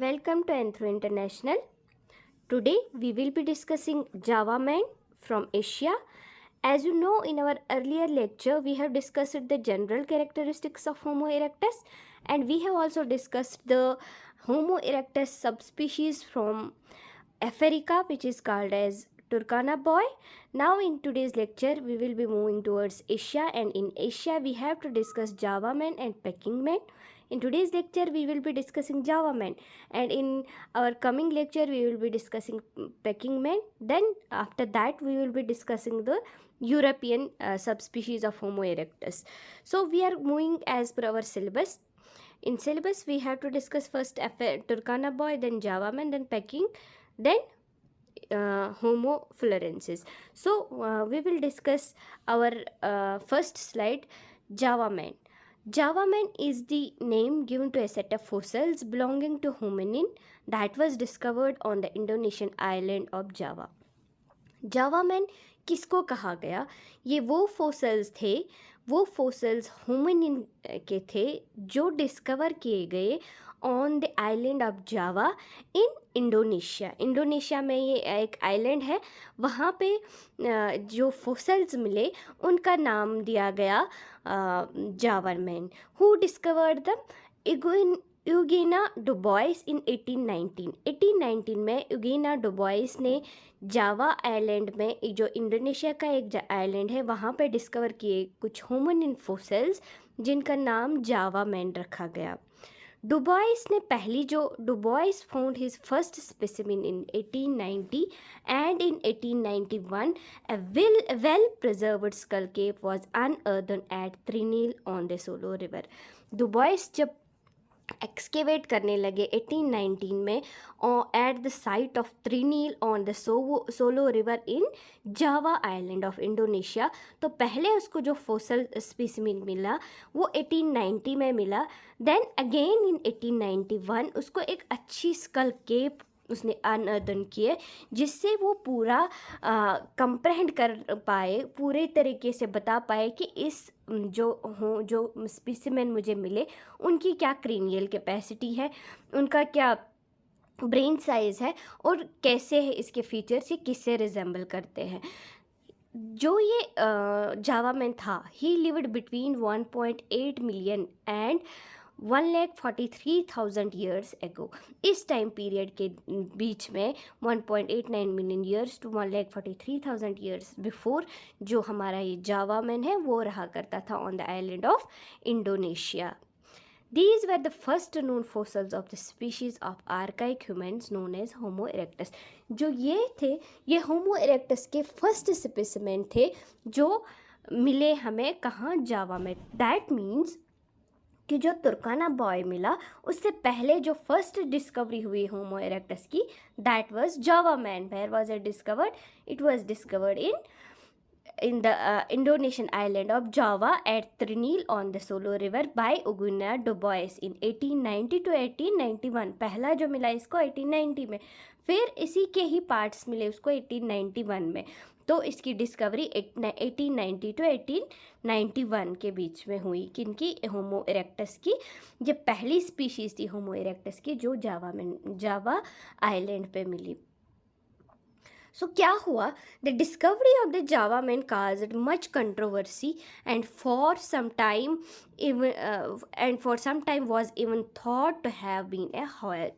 Welcome to Anthro International. Today we will be discussing Java Man from Asia. As you know, in our earlier lecture we have discussed the general characteristics of Homo erectus, and we have also discussed the Homo erectus subspecies from Africa, which is called as Turkana boy. Now in today's lecture we will be moving towards Asia, and in Asia we have to discuss Java man and Peking man. In today's lecture we will be discussing Java man, and in our coming lecture we will be discussing Peking man. Then after that we will be discussing the European subspecies of Homo erectus. So we are moving as per our syllabus. In syllabus we have to discuss first Turkana boy, then Java man, then Peking, then Homo florensis. So we will discuss our first slide, Java man. Java man is the name given to a set of fossils belonging to hominin that was discovered on the Indonesian island of Java. Java man किसको कहा गया? ये वो fossils hominin के थे जो discover किए गए on the island of Java in Indonesia में ये एक आइलैंड है, वहाँ पे जो फोसल्स मिले उनका नाम दिया गया Java man. Who discovered the Eugene Dubois in 1819 में यूगेना डुबॉइस ने जावा आइलैंड में, जो इंडोनेशिया का एक आइलैंड है, वहाँ पे डिस्कवर किए कुछ होमिनिन फोसिल्स जिनका नाम जावा मैन रखा गया. Dubois found his first specimen in 1890 and in 1891 a well preserved skull cave was unearthed at Trinil on the Solo River. Dubois जब एक्सकेवेट करने लगे 1819 में at the site of Trinil on the Solo River in Java island of Indonesia, तो पहले उसको जो fossil specimen मिला वो 1890 में मिला. देन अगेन इन 1891 उसको एक अच्छी स्कल केप उसने अनअर्दन किए, जिससे वो पूरा कंप्रहेंड कर पाए, पूरे तरीके से बता पाए कि इस जो स्पेसिमेन मुझे मिले उनकी क्या क्रेनियल कैपेसिटी है, उनका क्या ब्रेन साइज़ है और कैसे है इसके फीचर्स, ये किससे रिजेंबल करते हैं. जो ये जावा मैन था, he lived between 1.8 million and 1,43,000 years ago. इस टाइम पीरियड के बीच में 1.89 million years to 1,43,000 years before जो हमारा ये जावा मैन है वो रहा करता था on the island of Indonesia. These were the first known fossils of the species of archaic humans known as Homo erectus. जो ये थे, ये Homo erectus के फर्स्ट स्पेसिमेन थे जो मिले हमें कहाँ, जावा में. दैट मीन्स कि जो तुर्काना बॉय मिला उससे पहले जो फर्स्ट डिस्कवरी हुई होमो इरेक्टस की, that was Java man. Where was it discovered? It was discovered in the Indonesian island of Java at Trinil on the Solo River by Eugenia Dubois in 1890 to 1891. पहला जो मिला इसको 1890 में, फिर इसी के ही पार्ट्स मिले उसको 1891 में. तो इसकी डिस्कवरी 1890 टू 1891 के बीच में हुई. किनकी? होमो इरेक्टस की. ये पहली स्पीशीज़ थी होमो इरेक्टस की जो जावा आइलैंड पे मिली. सो क्या हुआ? The discovery of the Java man caused much controversy and for some time was even thought to have been a hoax.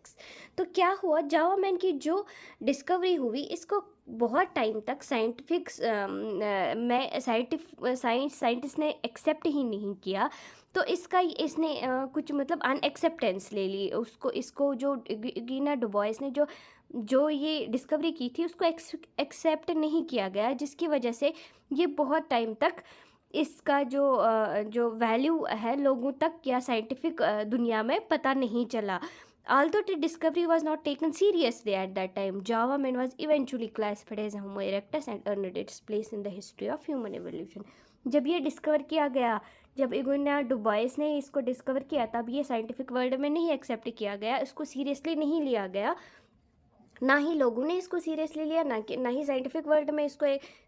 तो क्या हुआ? जावा मैन की जो डिस्कवरी हुई इसको बहुत टाइम तक साइंटिस्ट ने एक्सेप्ट ही नहीं किया. तो इसने कुछ मतलब अनएक्सेप्टेंस ले ली इसको जो यूगेना डुबॉइस ने जो ये डिस्कवरी की थी उसको एक्सेप्ट नहीं किया गया, जिसकी वजह से ये बहुत टाइम तक इसका जो वैल्यू है लोगों तक या साइंटिफिक दुनिया में पता नहीं चला. Although the discovery was not taken seriously at that time, Java man was eventually classified as Homo erectus and earned its place in the history of human evolution. जब ये डिस्कवर किया गया, जब यूगेना डुबॉइस ने इसको डिस्कवर किया, तब ये साइंटिफिक वर्ल्ड में नहीं एक्सेप्ट किया गया, इसको सीरियसली नहीं लिया गया, ना ही लोगों ने इसको सीरियसली लिया, ना ही साइंटिफिक वर्ल्ड में इसको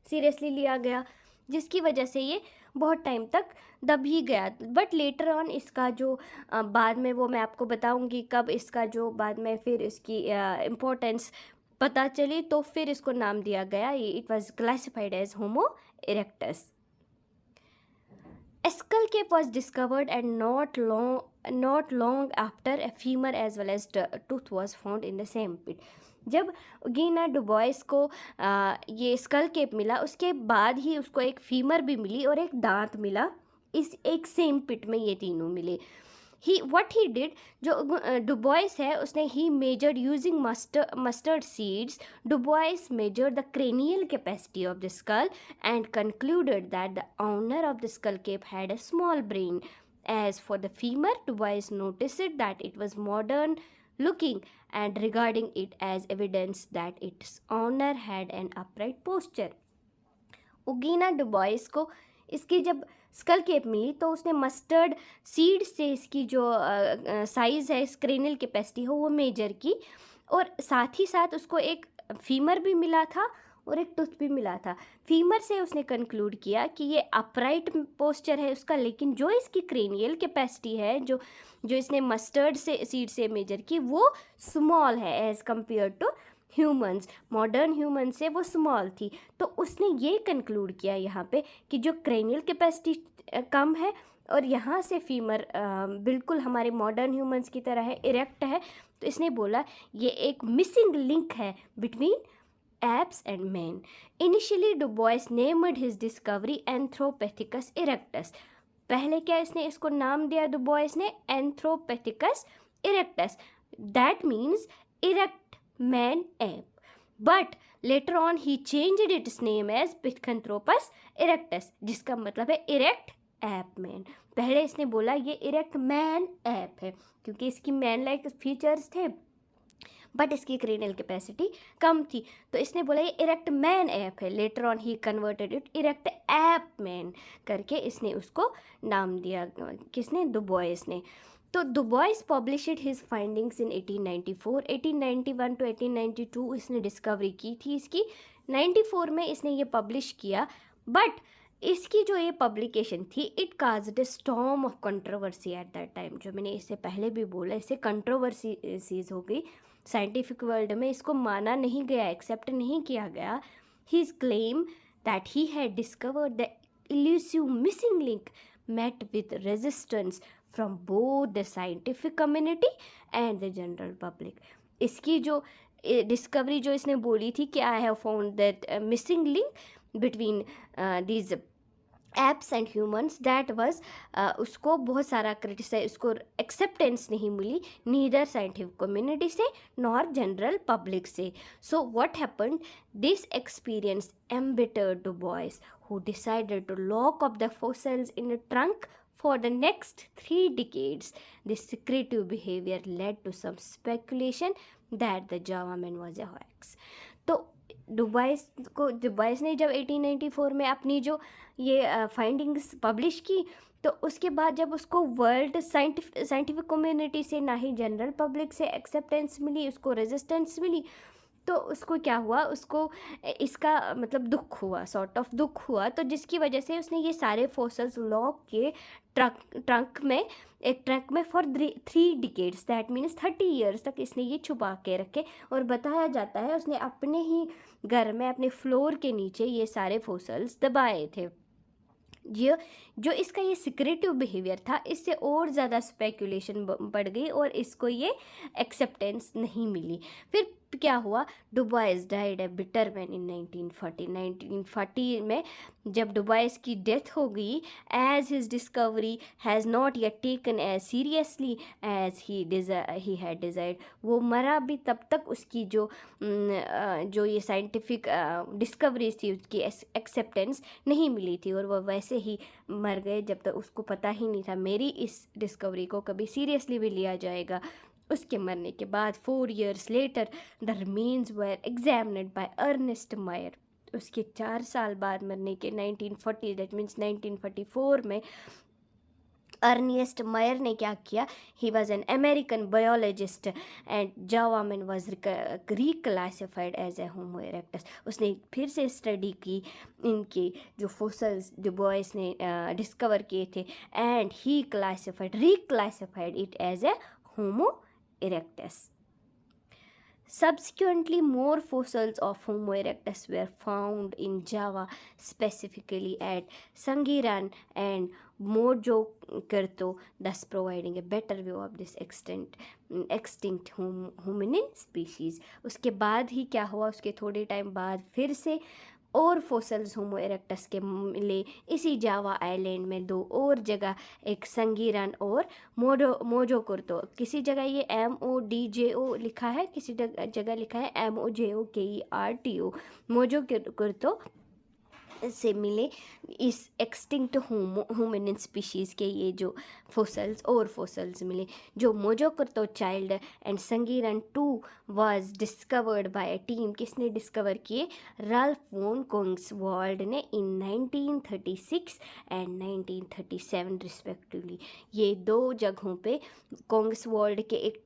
सीरियसली लिया गया. जिसकी वजह से ये बहुत टाइम तक दब ही गया। बट लेटर ऑन इसका जो बाद में वो मैं आपको बताऊंगी कब इसका जो बाद में फिर इसकी इम्पोर्टेंस पता चली, तो फिर इसको नाम दिया गया, it was classified as homo erectus. A skull cape was discovered and not long after a femur as well as tooth was found in the same pit. जब गीना डुबॉइस को ये स्कल केप मिला, उसके बाद ही उसको एक फीमर भी मिली और एक दांत मिला, इस एक सेम पिट में ये तीनों मिले। ही डिड, जो डुबॉइस है उसने ही measured using mustard seeds, Dubois measured the cranial capacity of the skull and concluded that the owner of the skull cape had a small brain. As for the femur, Dubois noticed that it was modern looking and regarding it as evidence that its owner had an upright posture. उगीना डुबॉइस को इसकी जब school cap मिली तो उसने mustard seed से इसकी जो size है, cranial capacity हो, वो मेजर की, और साथ ही साथ उसको एक फीमर भी मिला था और एक टूथ भी मिला था। फीमर से उसने कंक्लूड किया कि ये अपराइट पोस्चर है उसका, लेकिन जो इसकी क्रेनियल कैपेसिटी है, जो इसने मस्टर्ड से सीड से मेजर की, वो स्मॉल है as compare to humans, modern human से वो स्मॉल थी। तो उसने ये कंक्लूड किया यहाँ पे कि जो क्रेनियल कैपेसिटी कम है और यहाँ से फीमर बिल्कुल हमारे मॉडर्न ह्यूमंस की तरह है, इरेक्ट है, तो इसने बोला ये एक मिसिंग लिंक है between apes and men. Initially, Du Bois named his discovery Anthropithecus erectus. पहले क्या इसने इसको नाम दिया Du Bois ने? Anthropithecus erectus. That means erect man ape. But later on he changed its name as Pithecanthropus erectus, जिसका मतलब है erect ape man. पहले इसने बोला ये erect man ape है क्योंकि इसकी man like फीचर्स थे, बट इसकी क्रेनियल कैपेसिटी कम थी, तो इसने बोला ये इरेक्ट मैन ऐप है। Later on he converted it erect ape man करके इसने उसको नाम दिया। किसने? दुबॉइस ने। तो Dubois published his findings in 1894, 1891 to 1892 इसने डिस्कवरी की थी इसकी, 94 में इसने ये पब्लिश किया। बट इसकी जो ये पब्लिकेशन थी, it caused A storm of controversy at that time. जो मैंने इससे पहले भी बोला, इससे कंट्रोवर्सीज हो गई साइंटिफिक वर्ल्ड में, इसको माना नहीं गया, एक्सेप्ट नहीं किया गया। His claim that he had discovered the elusive missing link met with resistance from both the scientific community and the general public. इसकी जो डिस्कवरी जो इसने बोली थी कि I have found that missing link between these apes and humans, that was उसको बहुत सारा क्रिटिसाइज, उसको एक्सेप्टेंस नहीं मिली नीदर साइंटिफिक कम्युनिटी से नॉर जनरल पब्लिक से। So what happened, this experience embittered Du Bois, who decided to lock up the fossils in a trunk for the next 3 decades. This secretive behavior led to some speculation that the Java man was a hoax. तो डुबॉइस ने जब 1894 में अपनी जो ये findings publish की, तो उसके बाद जब उसको वर्ल्ड साइंटिफिक कम्युनिटी से, ना ही जनरल पब्लिक से एक्सेप्टेंस मिली, उसको रेजिस्टेंस मिली, तो उसको क्या हुआ, उसको इसका मतलब दुख हुआ, सॉर्ट ऑफ दुख हुआ। तो जिसकी वजह से उसने ये सारे फोसल्स लॉक के ट्रंक में, एक ट्रंक में for 3 decades, that means 30 years तक इसने ये छुपा के रखे। और बताया जाता है उसने अपने ही घर में अपने फ्लोर के नीचे ये सारे फोसल्स दबाए थे। जो इसका ये सिक्रेटिव बिहेवियर था, इससे और ज़्यादा स्पेकुलेशन बढ़ गई और इसको ये एक्सेप्टेंस नहीं मिली। फिर क्या हुआ, Dubois died a bitter man in 1940। 1940 में जब डुबॉइस की डेथ हो गई, as his discovery has not yet taken as seriously as he had desired. वो मरा भी तब तक उसकी जो ये साइंटिफिक डिस्कवरीज थी उसकी एक्सेप्टेंस नहीं मिली थी, और वो वैसे ही मर गए जब तक उसको पता ही नहीं था मेरी इस डिस्कवरी को कभी सीरियसली भी लिया जाएगा। उसके मरने के बाद 4 years later the remains were examined by Ernest Mayr. उसके 4 साल बाद मरने के 1940, दैट मीन्स 1944 में अर्निएस्ट मायर ने क्या किया, he was an American biologist and Java man was reclassified as a homo erectus. उसने फिर से स्टडी की इनके जो फोसल्स जो बॉयज़ ने डिस्कवर किए थे, and he reclassified it as a homo erectus. Subsequently, more fossils of Homo erectus were found in Java, specifically at Sangiran and Mojokerto, thus providing a better view of this extinct hominin species. उसके बाद ही क्या हुआ, उसके थोड़े time बाद फिर से और फोसल्स होमो इरेक्टस के मिले इसी जावा आइलैंड में, दो और जगह, एक संगीरन और मोजोकुर्तो। किसी जगह ये MODJO लिखा है, किसी जगह लिखा है MOJOKERTO। मोजोकुर्तो से मिले इस एक्सटिंक्ट होमिनिन स्पीशीज़ के ये जो फोसल्स मिले, जो Mojokerto child and Sangiran 2 was discovered by a team. किसने डिस्कवर किए, राल्फ वॉन कोंग्सवाल्ड ने इन 1936 एंड 1937 रिस्पेक्टिवली। ये दो जगहों पे कोंग्सवाल्ड के एक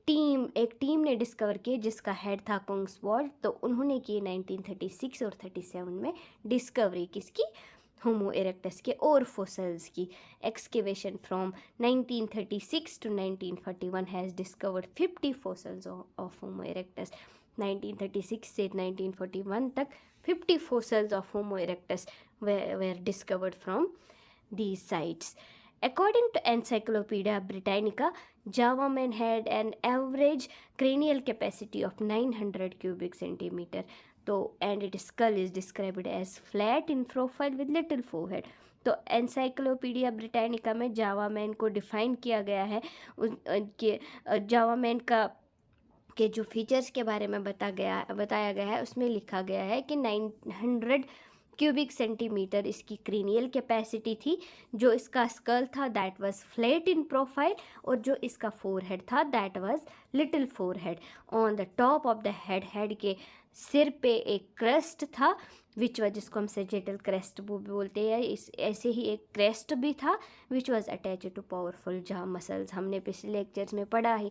टीम ने डिस्कवर किए, जिसका हेड था कोंग्सवाल्ड। तो उन्होंने किए 1936 और 37 में डिस्कवरी किसकी, होमो इरेक्टस के और फोसल्स की। Excavation from 1936 to 1941 has discovered 50 fossils of homo erectus. 1936 से 1941 तक 50 fossils of Homo erectus were discovered from these sites. According to Encyclopedia Britannica, Java man had an average cranial capacity of 900 cubic centimeter. And its skull is described as flat in profile with little forehead. तो encyclopedia Britannica में जावा man को define किया गया है, उनके जावा man का के जो फीचर्स के बारे में बताया गया है, उसमें लिखा गया है कि 900 क्यूबिक सेंटीमीटर इसकी क्रीनियल कैपेसिटी थी। जो इसका स्कल था that was flat in profile, और जो इसका फोरहेड था that was little forehead. On the top of the head के सिर पे एक क्रेस्ट था, विच वाज, जिसको हम सेजेटल क्रेस्ट वो बोलते हैं, ऐसे ही एक क्रेस्ट भी था, which was attach to powerful jaw muscles. हमने पिछले लेक्चर्स में पढ़ा ही,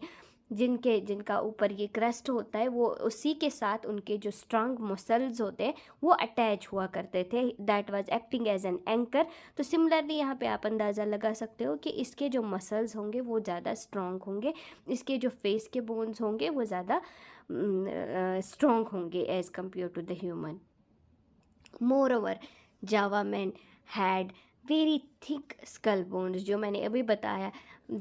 जिनका ऊपर ये क्रस्ट होता है, वो उसी के साथ उनके जो स्ट्रांग मसल्स होते हैं वो अटैच हुआ करते थे, that was acting as an anchor. तो सिमिलरली यहाँ पे आप अंदाज़ा लगा सकते हो कि इसके जो मसल्स होंगे वो ज़्यादा स्ट्रांग होंगे, इसके जो फेस के बोन्स होंगे वो ज़्यादा स्ट्रांग होंगे as compare to the human. Moreover, Java man had very thick skull bones. जो मैंने अभी बताया,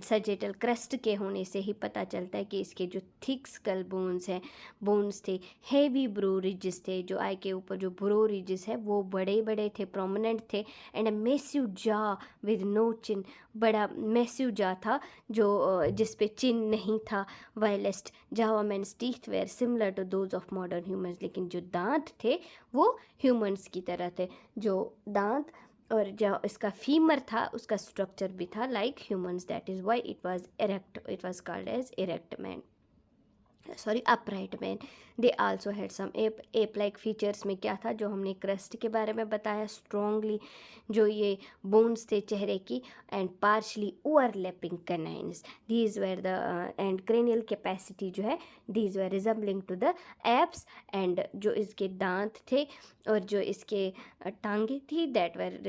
सजेटल क्रस्ट के होने से ही पता चलता है कि इसके जो थिक स्कल बोन्स थे। हेवी ब्रो रिजेस थे, जो आई के ऊपर जो ब्रो रिजेस है वो बड़े बड़े थे, प्रोमिनेंट थे। And a massive jaw with no chin, बड़ा मैसिव जॉ था जो जिस पे चिन नहीं था। Whilst Java man's teeth were similar to those of modern humans, लेकिन जो दांत थे वो ह्यूमंस की तरह थे। जो दांत और जो इसका फीमर था उसका स्ट्रक्चर भी था like humans, that is why it was called as erect man, sorry upright man. They also had some ape like features में क्या था, जो हमने क्रस्ट के बारे में बताया, स्ट्रॉन्गली जो ये बोन्स थे चेहरे की, and partially overlapping canines, these were the and cranial capacity जो है these were resembling to the apes. And जो इसके दांत थे और जो इसके टांगे थी that were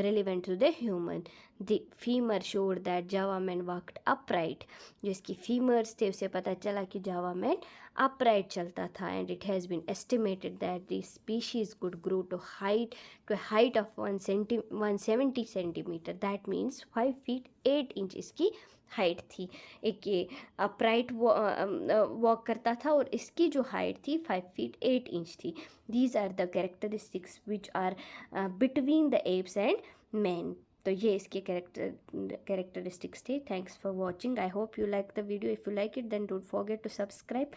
relevant to the human. The femur showed that Java man walked upright, जो इसकी फीमर्स थे उससे पता चला कि जावा मैन अपराइट चलता था। And it has been estimated that this species could grow to height of 170 centimetre, that means 5 feet 8 inch इसकी हाइट थी। एक ये अपराइट वॉक करता था और इसकी जो हाइट थी 5 feet 8 inch थी। These are the characteristics which are between the apes and man. तो ये इसके कैरेक्टरिस्टिक्स थे। Thanks for watching, I hope you like the video. If you like it then don't forget to subscribe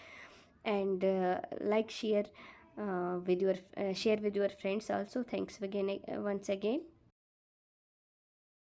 and like share with your friends also. Thanks again once again.